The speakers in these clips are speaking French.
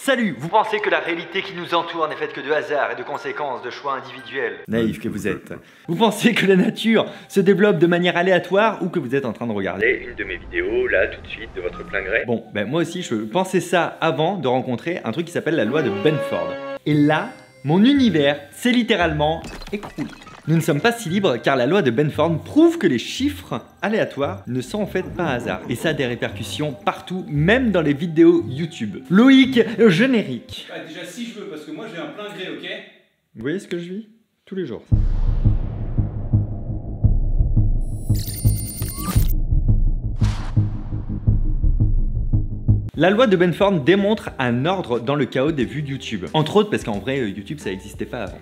Salut! Vous pensez que la réalité qui nous entoure n'est faite que de hasard et de conséquences de choix individuels? Naïf que vous êtes. Vous pensez que la nature se développe de manière aléatoire ou que vous êtes en train de regarder une de mes vidéos là tout de suite de votre plein gré? Bon, ben moi aussi je pensais ça avant de rencontrer un truc qui s'appelle la loi de Benford. Et là, mon univers s'est littéralement écroulé. Nous ne sommes pas si libres car la loi de Benford prouve que les chiffres aléatoires ne sont en fait pas hasard. Et ça a des répercussions partout, même dans les vidéos YouTube. Loïc, générique. Ah, déjà si je veux, parce que moi j'ai un plein gré, ok? Vous voyez ce que je vis? Tous les jours. La loi de Benford démontre un ordre dans le chaos des vues YouTube. Entre autres parce qu'en vrai, YouTube ça n'existait pas avant.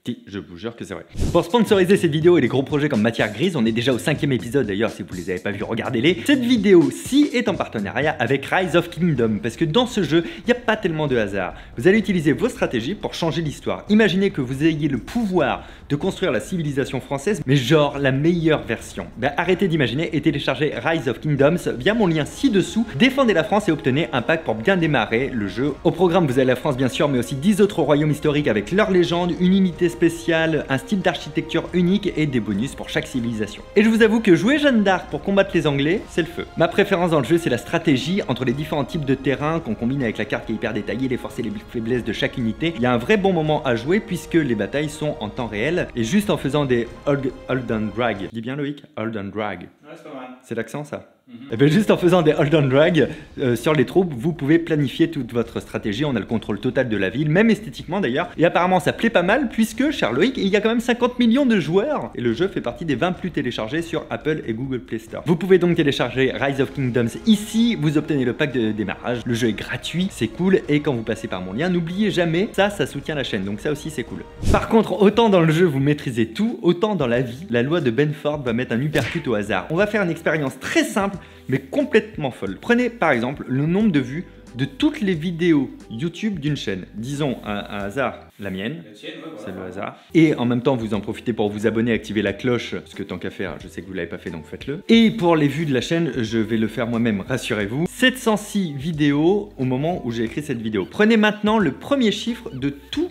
Si, je vous jure que c'est vrai. Pour sponsoriser cette vidéo et les gros projets comme Matière Grise, on est déjà au 5e épisode d'ailleurs, si vous les avez pas vus, regardez-les. Cette vidéo-ci est en partenariat avec Rise of Kingdom, parce que dans ce jeu, il n'y a pas tellement de hasard. Vous allez utiliser vos stratégies pour changer l'histoire. Imaginez que vous ayez le pouvoir de construire la civilisation française, mais genre la meilleure version. Ben, arrêtez d'imaginer et téléchargez Rise of Kingdoms via mon lien ci-dessous. Défendez la France et obtenez un pack pour bien démarrer le jeu. Au programme, vous avez la France bien sûr, mais aussi 10 autres royaumes historiques avec leurs légendes, une unité spéciale, un style d'architecture unique et des bonus pour chaque civilisation. Et je vous avoue que jouer Jeanne d'Arc pour combattre les Anglais, c'est le feu. Ma préférence dans le jeu, c'est la stratégie entre les différents types de terrains qu'on combine avec la carte qui est hyper détaillée, les forces et les faiblesses de chaque unité. Il y a un vrai bon moment à jouer puisque les batailles sont en temps réel et juste en faisant des hold and drag. Dis bien Loïc, hold and drag. Ouais, c'est pas mal. C'est l'accent ça? Et bien juste en faisant des hold and drag sur les troupes, vous pouvez planifier toute votre stratégie. On a le contrôle total de la ville, même esthétiquement d'ailleurs. Et apparemment ça plaît pas mal puisque, cher Loïc, il y a quand même 50 millions de joueurs. Et le jeu fait partie des 20 plus téléchargés sur Apple et Google Play Store. Vous pouvez donc télécharger Rise of Kingdoms ici. Vous obtenez le pack de démarrage. Le jeu est gratuit, c'est cool. Et quand vous passez par mon lien, n'oubliez jamais, ça soutient la chaîne. Donc ça aussi c'est cool. Par contre, autant dans le jeu vous maîtrisez tout, autant dans la vie, la loi de Benford va mettre un uppercut au hasard. On va faire une expérience très simple mais complètement folle. Prenez par exemple le nombre de vues de toutes les vidéos YouTube d'une chaîne. Disons un hasard, la mienne, c'est le hasard. Et en même temps, vous en profitez pour vous abonner, activer la cloche, parce que tant qu'à faire, je sais que vous ne l'avez pas fait, donc faites-le. Et pour les vues de la chaîne, je vais le faire moi-même, rassurez-vous. 706 vidéos au moment où j'ai écrit cette vidéo. Prenez maintenant le premier chiffre de tous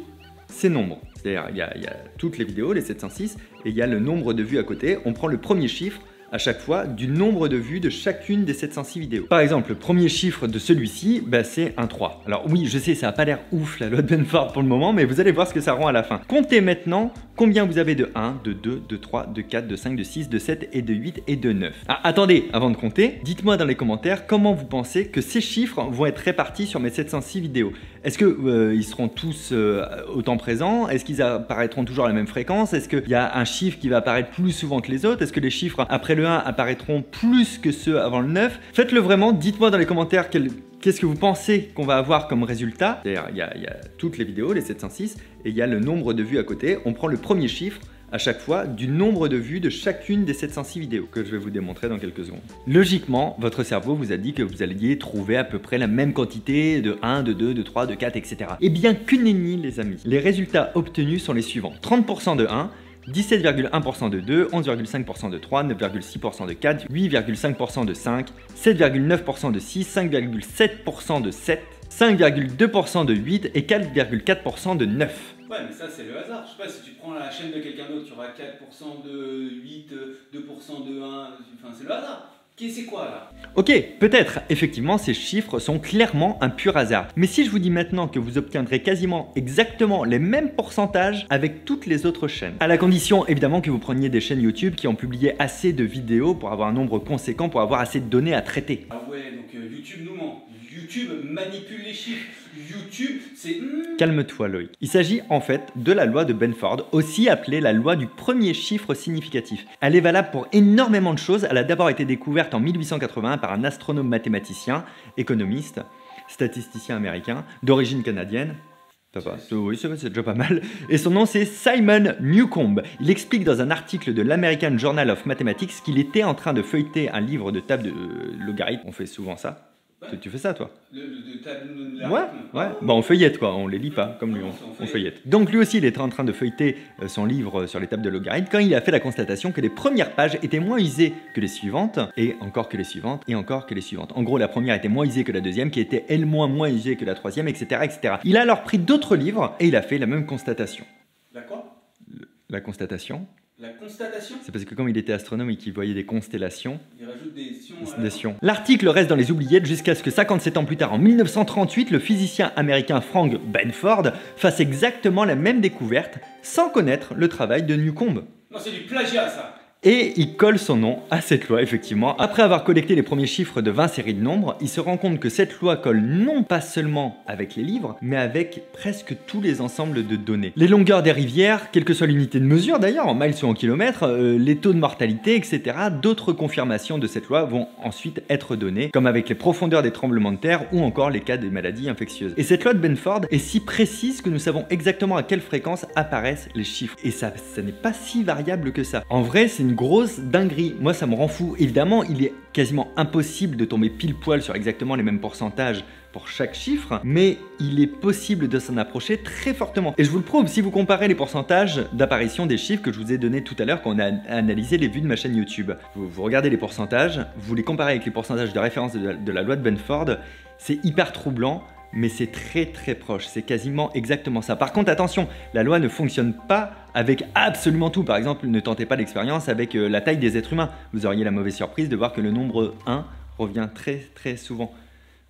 ces nombres. C'est-à-dire, il y a toutes les vidéos, les 706, et il y a le nombre de vues à côté. On prend le premier chiffre à chaque fois du nombre de vues de chacune des 706 vidéos. Par exemple, le premier chiffre de celui-ci, bah, c'est un 3. Alors oui, je sais, ça n'a pas l'air ouf la loi de Benford pour le moment, mais vous allez voir ce que ça rend à la fin. Comptez maintenant combien vous avez de 1, de 2, de 3, de 4, de 5, de 6, de 7 et de 8 et de 9. Ah, attendez, avant de compter, dites-moi dans les commentaires comment vous pensez que ces chiffres vont être répartis sur mes 706 vidéos. Est-ce que ils seront tous autant présents? Est-ce qu'ils apparaîtront toujours à la même fréquence? Est-ce qu'il y a un chiffre qui va apparaître plus souvent que les autres? Est-ce que les chiffres après le 1 apparaîtront plus que ceux avant le 9? Faites-le vraiment, dites-moi dans les commentaires qu'est-ce que vous pensez qu'on va avoir comme résultat. C'est-à-dire, il y a toutes les vidéos, les 706, et il y a le nombre de vues à côté. On prend le premier chiffre à chaque fois du nombre de vues de chacune des 706 vidéos que je vais vous démontrer dans quelques secondes. Logiquement, votre cerveau vous a dit que vous alliez trouver à peu près la même quantité de 1, de 2, de 3, de 4, etc. Et bien que nenni les amis, les résultats obtenus sont les suivants. 30% de 1, 17,1% de 2, 11,5% de 3, 9,6% de 4, 8,5% de 5, 7,9% de 6, 5,7% de 7, 5,2% de 8 et 4,4% de 9. Ouais, mais ça c'est le hasard. Je sais pas, si tu prends la chaîne de quelqu'un d'autre, tu auras 4% de 8, 2% de 1, enfin c'est le hasard. C'est quoi là? Ok, peut-être, effectivement, ces chiffres sont clairement un pur hasard. Mais si je vous dis maintenant que vous obtiendrez quasiment exactement les mêmes pourcentages avec toutes les autres chaînes, à la condition évidemment que vous preniez des chaînes YouTube qui ont publié assez de vidéos pour avoir un nombre conséquent, pour avoir assez de données à traiter. Ah ouais, donc YouTube nous ment. YouTube manipule les chiffres. YouTube, c'est... Calme-toi Loïc. Il s'agit en fait de la loi de Benford, aussi appelée la loi du premier chiffre significatif. Elle est valable pour énormément de choses. Elle a d'abord été découverte en 1881 par un astronome mathématicien, économiste, statisticien américain, d'origine canadienne. Oui, c'est déjà pas mal. Et son nom c'est Simon Newcomb. Il explique dans un article de l'American Journal of Mathematics qu'il était en train de feuilleter un livre de table de logarithmes. On fait souvent ça. Ouais. Tu fais ça, toi? Ouais, ouais. Bah, on feuillette, quoi. On les lit pas, comme lui, on feuillette. Donc, lui aussi, il était en train de feuilleter son livre sur les tables de logarithme quand il a fait la constatation que les premières pages étaient moins usées que les suivantes, et encore que les suivantes, et encore que les suivantes. En gros, la première était moins usée que la deuxième, qui était elle moins usée que la troisième, etc., etc. Il a alors pris d'autres livres et il a fait la même constatation. La quoi? La constatation. La constatation? C'est parce que comme il était astronome et qu'il voyait des constellations, il rajoute des sions. L'article reste dans les oubliettes jusqu'à ce que 57 ans plus tard, en 1938, le physicien américain Frank Benford fasse exactement la même découverte sans connaître le travail de Newcomb. Non, c'est du plagiat, ça. Et il colle son nom à cette loi, effectivement. Après avoir collecté les premiers chiffres de 20 séries de nombres, il se rend compte que cette loi colle non pas seulement avec les livres, mais avec presque tous les ensembles de données. Les longueurs des rivières, quelle que soit l'unité de mesure d'ailleurs, en miles ou en kilomètres, les taux de mortalité, etc. D'autres confirmations de cette loi vont ensuite être données, comme avec les profondeurs des tremblements de terre ou encore les cas des maladies infectieuses. Et cette loi de Benford est si précise que nous savons exactement à quelle fréquence apparaissent les chiffres. Et ça n'est pas si variable que ça. En vrai, c'est une grosse dinguerie. Moi, ça me rend fou. Évidemment, il est quasiment impossible de tomber pile poil sur exactement les mêmes pourcentages pour chaque chiffre, mais il est possible de s'en approcher très fortement. Et je vous le prouve, si vous comparez les pourcentages d'apparition des chiffres que je vous ai donnés tout à l'heure quand on a analysé les vues de ma chaîne YouTube. Vous regardez les pourcentages, vous les comparez avec les pourcentages de référence de la loi de Benford, c'est hyper troublant. Mais c'est très proche, c'est quasiment exactement ça. Par contre, attention, la loi ne fonctionne pas avec absolument tout. Par exemple, ne tentez pas l'expérience avec la taille des êtres humains. Vous auriez la mauvaise surprise de voir que le nombre 1 revient très souvent.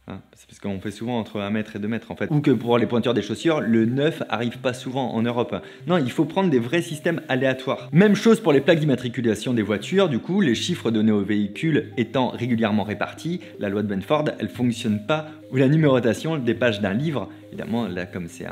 Hein, c'est parce qu'on fait souvent entre 1 mètre et 2 mètres en fait. Ou que pour les pointures des chaussures, le 9 arrive pas souvent en Europe. Non, il faut prendre des vrais systèmes aléatoires. Même chose pour les plaques d'immatriculation des voitures, du coup, les chiffres donnés aux véhicules étant régulièrement répartis, la loi de Benford, elle fonctionne pas. Ou la numérotation des pages d'un livre, évidemment, là comme c'est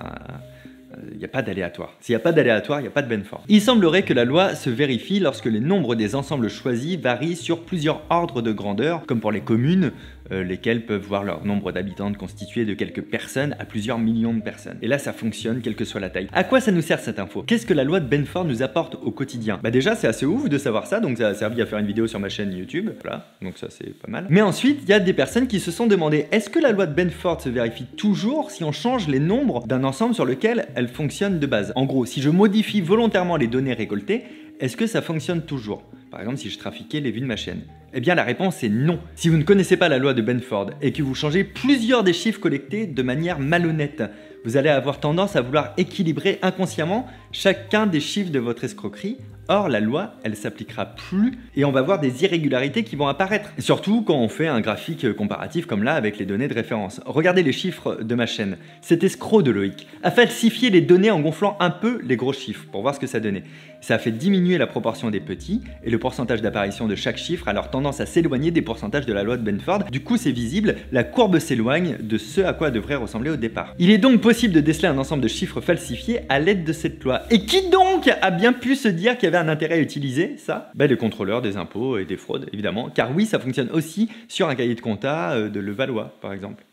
il n'y a pas d'aléatoire. S'il n'y a pas d'aléatoire, il n'y a pas de Benford. Il semblerait que la loi se vérifie lorsque les nombres des ensembles choisis varient sur plusieurs ordres de grandeur, comme pour les communes, lesquelles peuvent voir leur nombre d'habitants constitué de quelques personnes à plusieurs millions de personnes. Et là, ça fonctionne, quelle que soit la taille. À quoi ça nous sert cette info? Qu'est-ce que la loi de Benford nous apporte au quotidien? Bah déjà, c'est assez ouf de savoir ça, donc ça a servi à faire une vidéo sur ma chaîne YouTube. Voilà, donc ça c'est pas mal. Mais ensuite, il y a des personnes qui se sont demandé, est-ce que la loi de Benford se vérifie toujours si on change les nombres d'un ensemble sur lequel elle fonctionne de base? En gros, si je modifie volontairement les données récoltées, est-ce que ça fonctionne toujours? Par exemple, si je trafiquais les vues de ma chaîne. Eh bien, la réponse est non. Si vous ne connaissez pas la loi de Benford et que vous changez plusieurs des chiffres collectés de manière malhonnête, vous allez avoir tendance à vouloir équilibrer inconsciemment chacun des chiffres de votre escroquerie. Or, la loi, elle s'appliquera plus et on va voir des irrégularités qui vont apparaître. Et surtout quand on fait un graphique comparatif comme là avec les données de référence. Regardez les chiffres de ma chaîne. Cet escroc de Loïc a falsifié les données en gonflant un peu les gros chiffres pour voir ce que ça donnait. Ça a fait diminuer la proportion des petits et le pourcentage d'apparition de chaque chiffre a alors tendance à s'éloigner des pourcentages de la loi de Benford. Du coup, c'est visible, la courbe s'éloigne de ce à quoi devrait ressembler au départ. Il est donc possible de déceler un ensemble de chiffres falsifiés à l'aide de cette loi. Et qui donc a bien pu se dire qu'il y avait un intérêt à utiliser ça? Ben, les contrôleurs des impôts et des fraudes, évidemment. Car oui, ça fonctionne aussi sur un cahier de compta de Levallois, par exemple.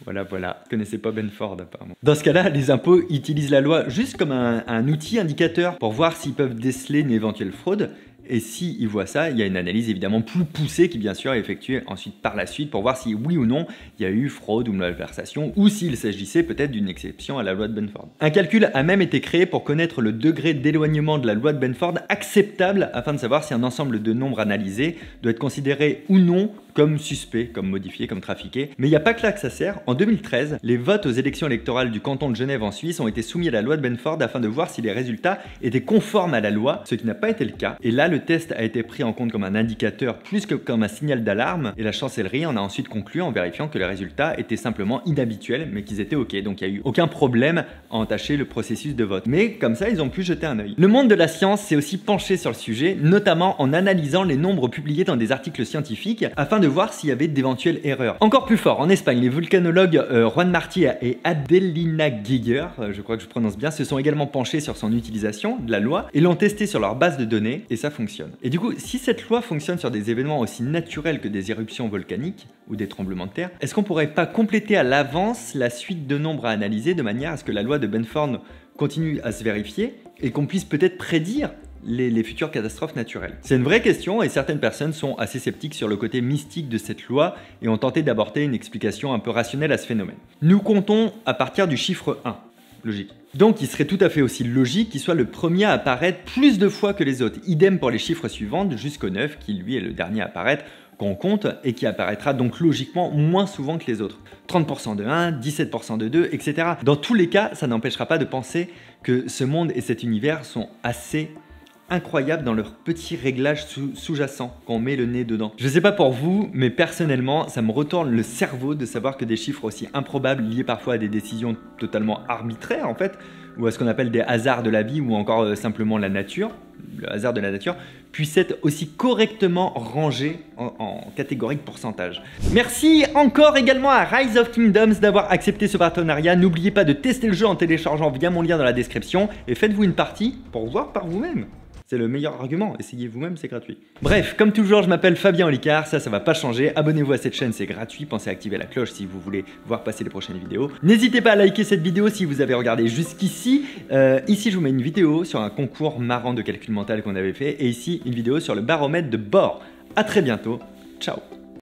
Voilà. Vous connaissez pas Benford apparemment. Dans ce cas-là, les impôts utilisent la loi juste comme un outil indicateur pour voir s'ils peuvent déceler une éventuelle fraude. Et s'ils voient ça, il y a une analyse évidemment plus poussée qui bien sûr est effectuée ensuite par la suite pour voir si oui ou non il y a eu fraude ou malversation ou s'il s'agissait peut-être d'une exception à la loi de Benford. Un calcul a même été créé pour connaître le degré d'éloignement de la loi de Benford acceptable afin de savoir si un ensemble de nombres analysés doit être considéré ou non comme suspect, comme modifié, comme trafiqué. Mais il n'y a pas que là que ça sert. En 2013, les votes aux élections électorales du canton de Genève en Suisse ont été soumis à la loi de Benford afin de voir si les résultats étaient conformes à la loi, ce qui n'a pas été le cas. Et là, le test a été pris en compte comme un indicateur plus que comme un signal d'alarme. Et la chancellerie en a ensuite conclu en vérifiant que les résultats étaient simplement inhabituels, mais qu'ils étaient OK. Donc il n'y a eu aucun problème à entacher le processus de vote. Mais comme ça, ils ont pu jeter un œil. Le monde de la science s'est aussi penché sur le sujet, notamment en analysant les nombres publiés dans des articles scientifiques afin de voir s'il y avait d'éventuelles erreurs. Encore plus fort, en Espagne, les volcanologues Juan Martí et Adelina Geiger, je crois que je prononce bien, se sont également penchés sur son utilisation de la loi et l'ont testé sur leur base de données et ça fonctionne. Et du coup, si cette loi fonctionne sur des événements aussi naturels que des éruptions volcaniques ou des tremblements de terre, est-ce qu'on pourrait pas compléter à l'avance la suite de nombres à analyser de manière à ce que la loi de Benford continue à se vérifier et qu'on puisse peut-être prédire les futures catastrophes naturelles? C'est une vraie question et certaines personnes sont assez sceptiques sur le côté mystique de cette loi et ont tenté d'apporter une explication un peu rationnelle à ce phénomène. Nous comptons à partir du chiffre 1. Logique. Donc il serait tout à fait aussi logique qu'il soit le premier à apparaître plus de fois que les autres. Idem pour les chiffres suivants jusqu'au 9 qui lui est le dernier à apparaître qu'on compte et qui apparaîtra donc logiquement moins souvent que les autres. 30% de 1, 17% de 2, etc. Dans tous les cas, ça n'empêchera pas de penser que ce monde et cet univers sont assez incroyables dans leurs petits réglages sous-jacents quand on met le nez dedans. Je sais pas pour vous, mais personnellement, ça me retourne le cerveau de savoir que des chiffres aussi improbables liés parfois à des décisions totalement arbitraires en fait, ou à ce qu'on appelle des hasards de la vie ou encore simplement la nature, le hasard de la nature, puisse être aussi correctement rangé en catégorie de pourcentage. Merci encore également à Rise of Kingdoms d'avoir accepté ce partenariat. N'oubliez pas de tester le jeu en téléchargeant via mon lien dans la description et faites-vous une partie pour voir par vous-même. C'est le meilleur argument, essayez vous-même, c'est gratuit. Bref, comme toujours, je m'appelle Fabien Olicard, ça va pas changer. Abonnez-vous à cette chaîne, c'est gratuit. Pensez à activer la cloche si vous voulez voir passer les prochaines vidéos. N'hésitez pas à liker cette vidéo si vous avez regardé jusqu'ici. Ici, je vous mets une vidéo sur un concours marrant de calcul mental qu'on avait fait. Et ici, une vidéo sur le baromètre de Bohr. A très bientôt, ciao.